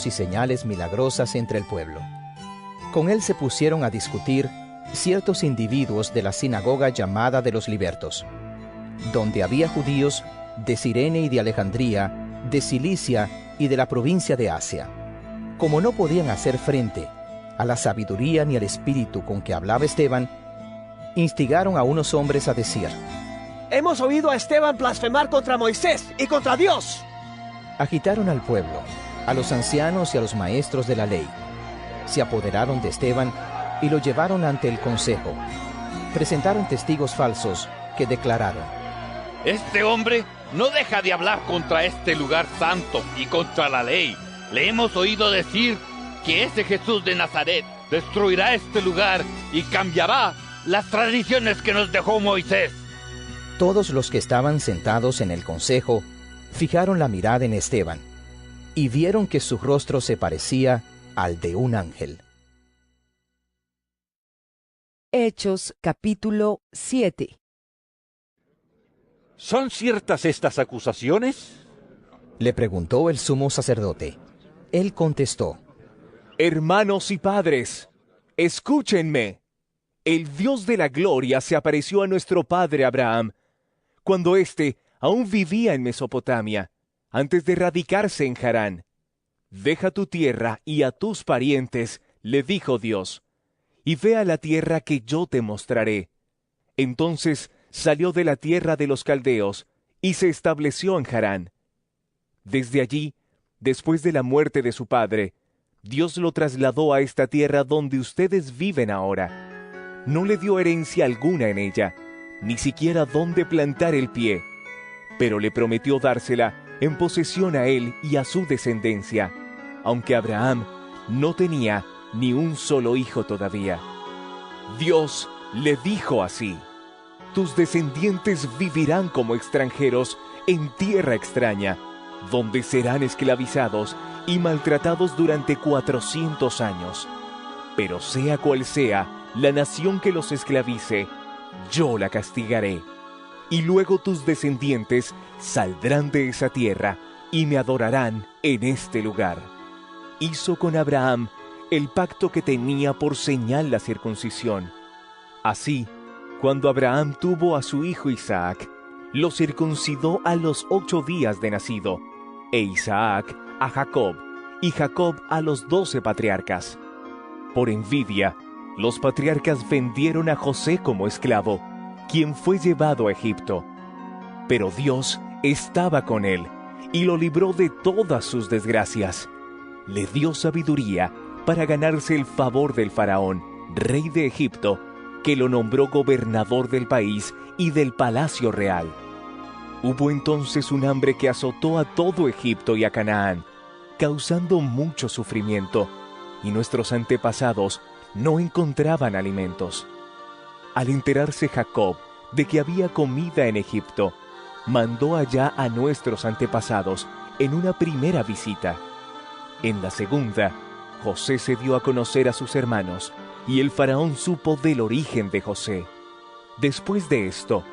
y señales milagrosas entre el pueblo. Con él se pusieron a discutir ciertos individuos de la sinagoga llamada de los libertos, donde había judíos de Cirene y de Alejandría, de Cilicia y de la provincia de Asia. Como no podían hacer frente a la sabiduría ni al espíritu con que hablaba Esteban, instigaron a unos hombres a decir: Hemos oído a Esteban blasfemar contra Moisés y contra Dios. Agitaron al pueblo, a los ancianos y a los maestros de la ley. Se apoderaron de Esteban y lo llevaron ante el consejo. Presentaron testigos falsos que declararon: Este hombre no deja de hablar contra este lugar santo y contra la ley. Le hemos oído decir que ese Jesús de Nazaret destruirá este lugar y cambiará las tradiciones que nos dejó Moisés. Todos los que estaban sentados en el consejo fijaron la mirada en Esteban y vieron que su rostro se parecía al de un ángel. Hechos capítulo 7. ¿Son ciertas estas acusaciones? Le preguntó el sumo sacerdote. Él contestó: Hermanos y padres, escúchenme. El Dios de la gloria se apareció a nuestro padre Abraham, cuando éste aún vivía en Mesopotamia, antes de radicarse en Harán. Deja tu tierra y a tus parientes, le dijo Dios, y ve a la tierra que yo te mostraré. Entonces salió de la tierra de los caldeos y se estableció en Harán. Desde allí, después de la muerte de su padre, Dios lo trasladó a esta tierra donde ustedes viven ahora. No le dio herencia alguna en ella, ni siquiera dónde plantar el pie, pero le prometió dársela en posesión a él y a su descendencia, aunque Abraham no tenía ni un solo hijo todavía. Dios le dijo así: tus descendientes vivirán como extranjeros en tierra extraña, donde serán esclavizados y maltratados durante 400 años. Pero sea cual sea la nación que los esclavice, yo la castigaré. Y luego tus descendientes saldrán de esa tierra y me adorarán en este lugar. Hizo con Abraham el pacto que tenía por señal la circuncisión. Así, cuando Abraham tuvo a su hijo Isaac, lo circuncidó a los 8 días de nacido, e Isaac a Jacob, y Jacob a los 12 patriarcas. Por envidia, los patriarcas vendieron a José como esclavo, quien fue llevado a Egipto. Pero Dios estaba con él, y lo libró de todas sus desgracias. Le dio sabiduría para ganarse el favor del faraón, rey de Egipto, que lo nombró gobernador del país y del palacio real. Hubo entonces un hambre que azotó a todo Egipto y a Canaán, causando mucho sufrimiento, y nuestros antepasados no encontraban alimentos. Al enterarse Jacob de que había comida en Egipto, mandó allá a nuestros antepasados en una primera visita. En la segunda, José se dio a conocer a sus hermanos, y el faraón supo del origen de José. Después de esto,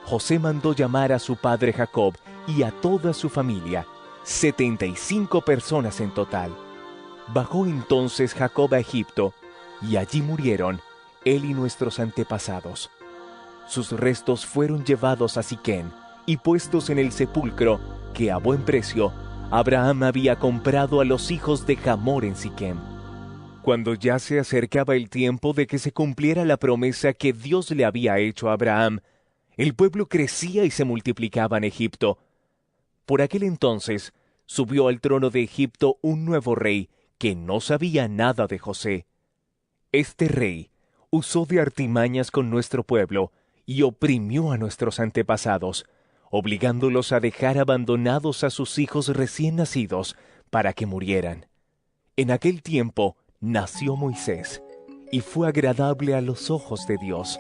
José mandó llamar a su padre Jacob y a toda su familia, 75 personas en total. Bajó entonces Jacob a Egipto, y allí murieron él y nuestros antepasados. Sus restos fueron llevados a Siquem y puestos en el sepulcro que a buen precio Abraham había comprado a los hijos de Hamor en Siquem. Cuando ya se acercaba el tiempo de que se cumpliera la promesa que Dios le había hecho a Abraham, el pueblo crecía y se multiplicaba en Egipto. Por aquel entonces subió al trono de Egipto un nuevo rey que no sabía nada de José. Este rey usó de artimañas con nuestro pueblo y oprimió a nuestros antepasados, obligándolos a dejar abandonados a sus hijos recién nacidos para que murieran. En aquel tiempo nació Moisés, y fue agradable a los ojos de Dios.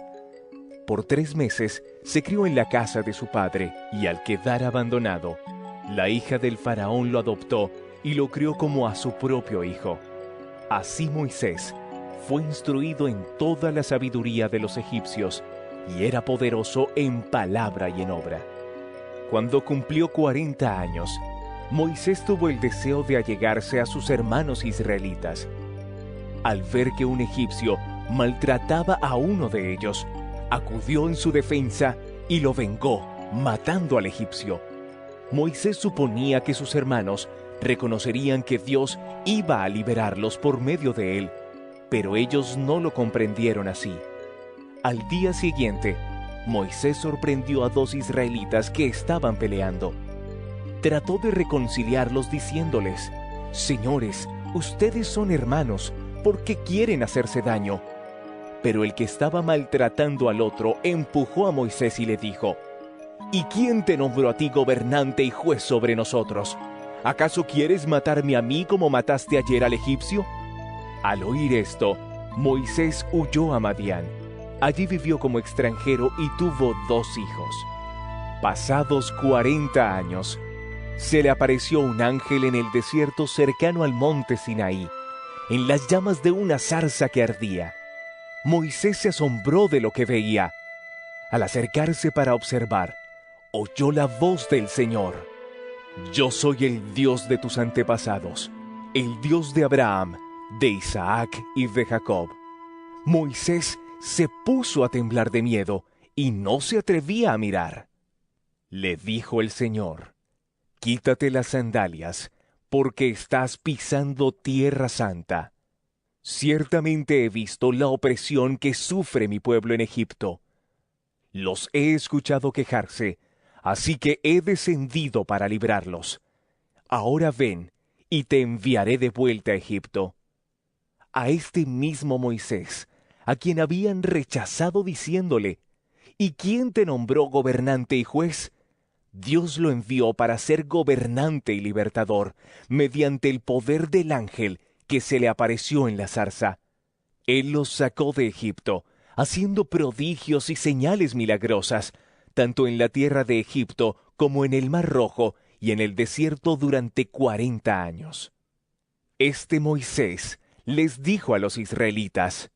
Por 3 meses se crió en la casa de su padre, y al quedar abandonado, la hija del faraón lo adoptó y lo crió como a su propio hijo. Así Moisés fue instruido en toda la sabiduría de los egipcios, y era poderoso en palabra y en obra. Cuando cumplió 40 años, Moisés tuvo el deseo de allegarse a sus hermanos israelitas. Al ver que un egipcio maltrataba a uno de ellos, acudió en su defensa y lo vengó, matando al egipcio. Moisés suponía que sus hermanos reconocerían que Dios iba a liberarlos por medio de él, pero ellos no lo comprendieron así. Al día siguiente, Moisés sorprendió a 2 israelitas que estaban peleando. Trató de reconciliarlos diciéndoles: «Señores, ustedes son hermanos, ¿por qué quieren hacerse daño?». Pero el que estaba maltratando al otro empujó a Moisés y le dijo: «¿Y quién te nombró a ti gobernante y juez sobre nosotros? ¿Acaso quieres matarme a mí como mataste ayer al egipcio?». Al oír esto, Moisés huyó a Madián. Allí vivió como extranjero y tuvo 2 hijos. Pasados 40 años, se le apareció un ángel en el desierto cercano al monte Sinaí, en las llamas de una zarza que ardía. Moisés se asombró de lo que veía. Al acercarse para observar, oyó la voz del Señor: «Yo soy el Dios de tus antepasados, el Dios de Abraham, de Isaac y de Jacob». Moisés se puso a temblar de miedo y no se atrevía a mirar. Le dijo el Señor: «Quítate las sandalias, porque estás pisando tierra santa. Ciertamente he visto la opresión que sufre mi pueblo en Egipto. Los he escuchado quejarse, así que he descendido para librarlos. Ahora ven, y te enviaré de vuelta a Egipto». A este mismo Moisés, a quien habían rechazado diciéndole: «¿Y quién te nombró gobernante y juez?», Dios lo envió para ser gobernante y libertador, mediante el poder del ángel que se le apareció en la zarza. Él los sacó de Egipto, haciendo prodigios y señales milagrosas, tanto en la tierra de Egipto como en el Mar Rojo y en el desierto durante 40 años. Este Moisés les dijo a los israelitas: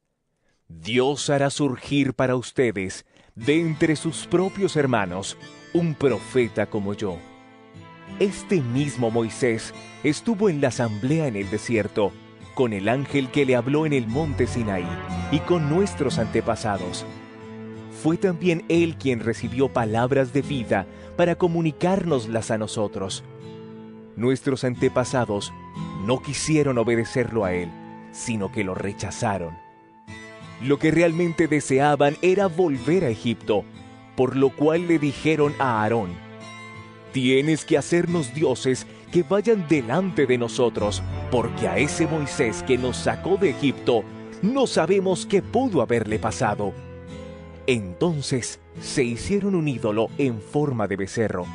«Dios hará surgir para ustedes, de entre sus propios hermanos, un profeta como yo». Este mismo Moisés estuvo en la asamblea en el desierto, con el ángel que le habló en el monte Sinaí, y con nuestros antepasados. Fue también él quien recibió palabras de vida para comunicárnoslas a nosotros. Nuestros antepasados no quisieron obedecerlo a él, sino que lo rechazaron. Lo que realmente deseaban era volver a Egipto, por lo cual le dijeron a Aarón: «Tienes que hacernos dioses que vayan delante de nosotros, porque a ese Moisés que nos sacó de Egipto no sabemos qué pudo haberle pasado». Entonces se hicieron un ídolo en forma de becerro.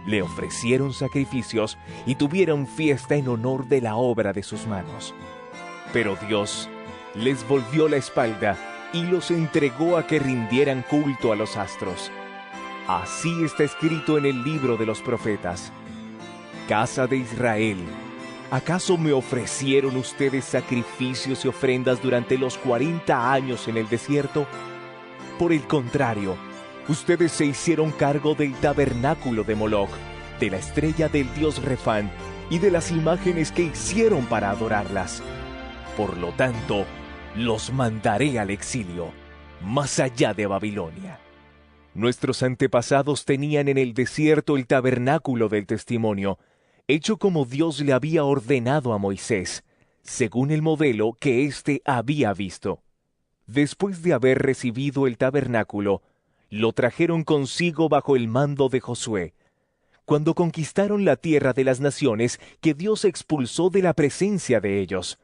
Le ofrecieron sacrificios y tuvieron fiesta en honor de la obra de sus manos. Pero Dios les volvió la espalda y los entregó a que rindieran culto a los astros. Así está escrito en el libro de los profetas: «Casa de Israel, ¿acaso me ofrecieron ustedes sacrificios y ofrendas durante los 40 años en el desierto? Por el contrario, ustedes se hicieron cargo del tabernáculo de Moloc, de la estrella del dios Refán y de las imágenes que hicieron para adorarlas. Por lo tanto, los mandaré al exilio, más allá de Babilonia». Nuestros antepasados tenían en el desierto el tabernáculo del testimonio, hecho como Dios le había ordenado a Moisés, según el modelo que éste había visto. Después de haber recibido el tabernáculo, lo trajeron consigo bajo el mando de Josué, cuando conquistaron la tierra de las naciones que Dios expulsó de la presencia de ellos.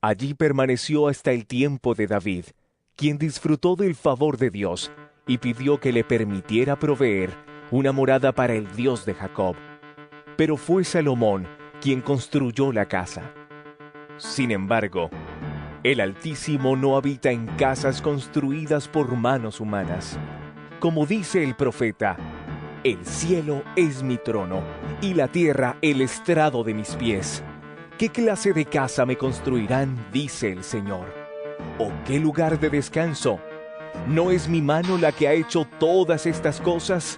Allí permaneció hasta el tiempo de David, quien disfrutó del favor de Dios y pidió que le permitiera proveer una morada para el Dios de Jacob. Pero fue Salomón quien construyó la casa. Sin embargo, el Altísimo no habita en casas construidas por manos humanas. Como dice el profeta: «El cielo es mi trono, y la tierra el estrado de mis pies. ¿Qué clase de casa me construirán?, dice el Señor. ¿O qué lugar de descanso? ¿No es mi mano la que ha hecho todas estas cosas?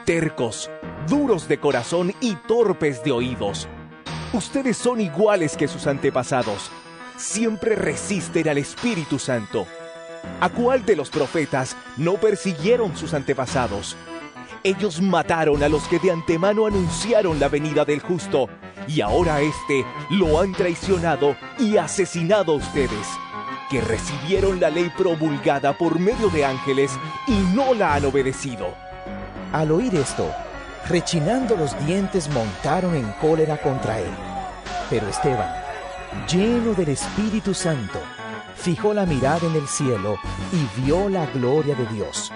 tercos, duros de corazón y torpes de oídos. Ustedes son iguales que sus antepasados. Siempre resisten al Espíritu Santo. ¿A cuál de los profetas no persiguieron sus antepasados? Ellos mataron a los que de antemano anunciaron la venida del justo, y ahora lo han traicionado y asesinado a ustedes, que recibieron la ley promulgada por medio de ángeles y no la han obedecido. Al oír esto, rechinando los dientes, montaron en cólera contra él. Pero Esteban, lleno del Espíritu Santo, fijó la mirada en el cielo y vio la gloria de Dios,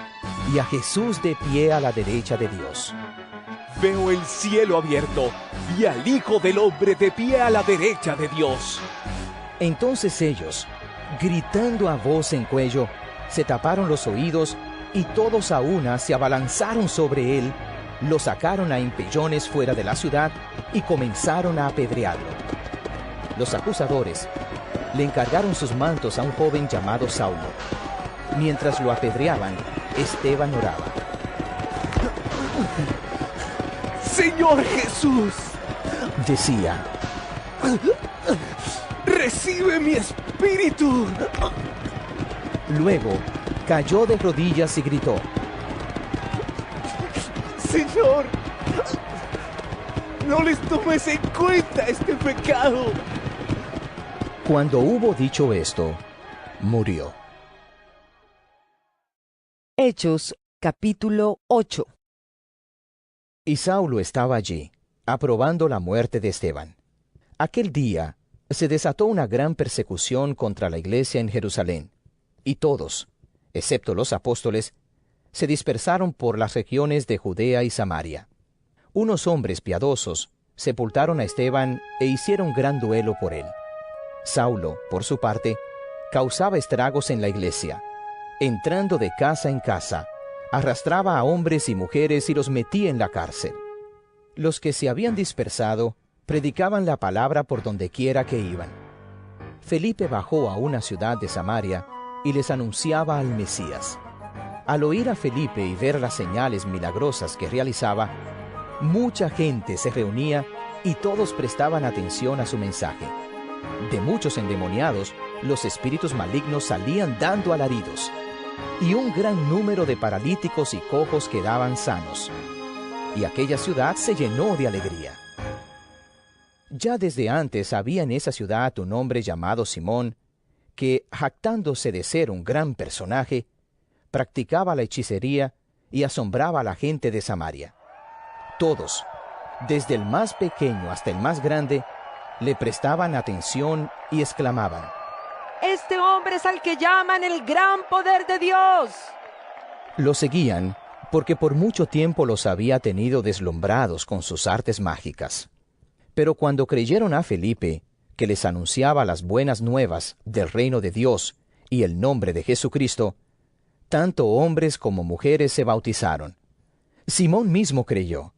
y a Jesús de pie a la derecha de Dios. Veo el cielo abierto y al Hijo del Hombre de pie a la derecha de Dios. Entonces ellos, gritando a voz en cuello, se taparon los oídos y todos a una se abalanzaron sobre él, lo sacaron a empellones fuera de la ciudad y comenzaron a apedrearlo. Los acusadores le encargaron sus mantos a un joven llamado Saulo. Mientras lo apedreaban, Esteban oraba. Señor Jesús, decía, recibe mi espíritu. Luego cayó de rodillas y gritó, Señor, no les tomes en cuenta este pecado. Cuando hubo dicho esto, murió. Hechos, capítulo 8. Y Saulo estaba allí, aprobando la muerte de Esteban. Aquel día se desató una gran persecución contra la iglesia en Jerusalén, y todos, excepto los apóstoles, se dispersaron por las regiones de Judea y Samaria. Unos hombres piadosos sepultaron a Esteban e hicieron gran duelo por él. Saulo, por su parte, causaba estragos en la iglesia. Entrando de casa en casa, arrastraba a hombres y mujeres y los metía en la cárcel. Los que se habían dispersado predicaban la palabra por donde quiera que iban. Felipe bajó a una ciudad de Samaria y les anunciaba al Mesías. Al oír a Felipe y ver las señales milagrosas que realizaba, mucha gente se reunía y todos prestaban atención a su mensaje. De muchos endemoniados, los espíritus malignos salían dando alaridos, y un gran número de paralíticos y cojos quedaban sanos. Y aquella ciudad se llenó de alegría. Ya desde antes había en esa ciudad un hombre llamado Simón, que, jactándose de ser un gran personaje, practicaba la hechicería y asombraba a la gente de Samaria. Todos, desde el más pequeño hasta el más grande, le prestaban atención y exclamaban: Este hombre es al que llaman el gran poder de Dios. Lo seguían porque por mucho tiempo los había tenido deslumbrados con sus artes mágicas. Pero cuando creyeron a Felipe, que les anunciaba las buenas nuevas del reino de Dios y el nombre de Jesucristo, tanto hombres como mujeres se bautizaron. Simón mismo creyó,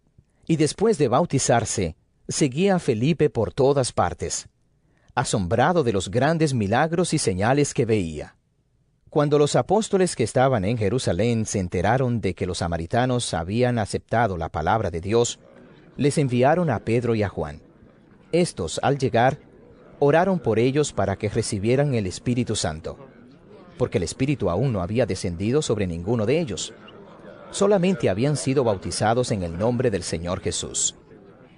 y después de bautizarse, seguía a Felipe por todas partes, asombrado de los grandes milagros y señales que veía. Cuando los apóstoles que estaban en Jerusalén se enteraron de que los samaritanos habían aceptado la palabra de Dios, les enviaron a Pedro y a Juan. Estos, al llegar, oraron por ellos para que recibieran el Espíritu Santo, porque el Espíritu aún no había descendido sobre ninguno de ellos. Solamente habían sido bautizados en el nombre del Señor Jesús.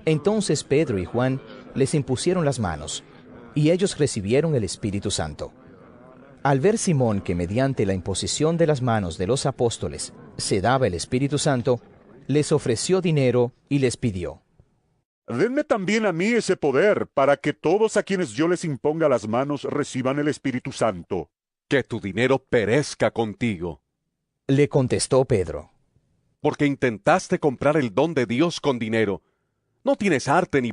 Entonces Pedro y Juan les impusieron las manos, y ellos recibieron el Espíritu Santo. Al ver Simón que mediante la imposición de las manos de los apóstoles se daba el Espíritu Santo, les ofreció dinero y les pidió: Denme también a mí ese poder, para que todos a quienes yo les imponga las manos reciban el Espíritu Santo. Que tu dinero perezca contigo. Le contestó Pedro: Porque intentaste comprar el don de Dios con dinero. No tienes arte ni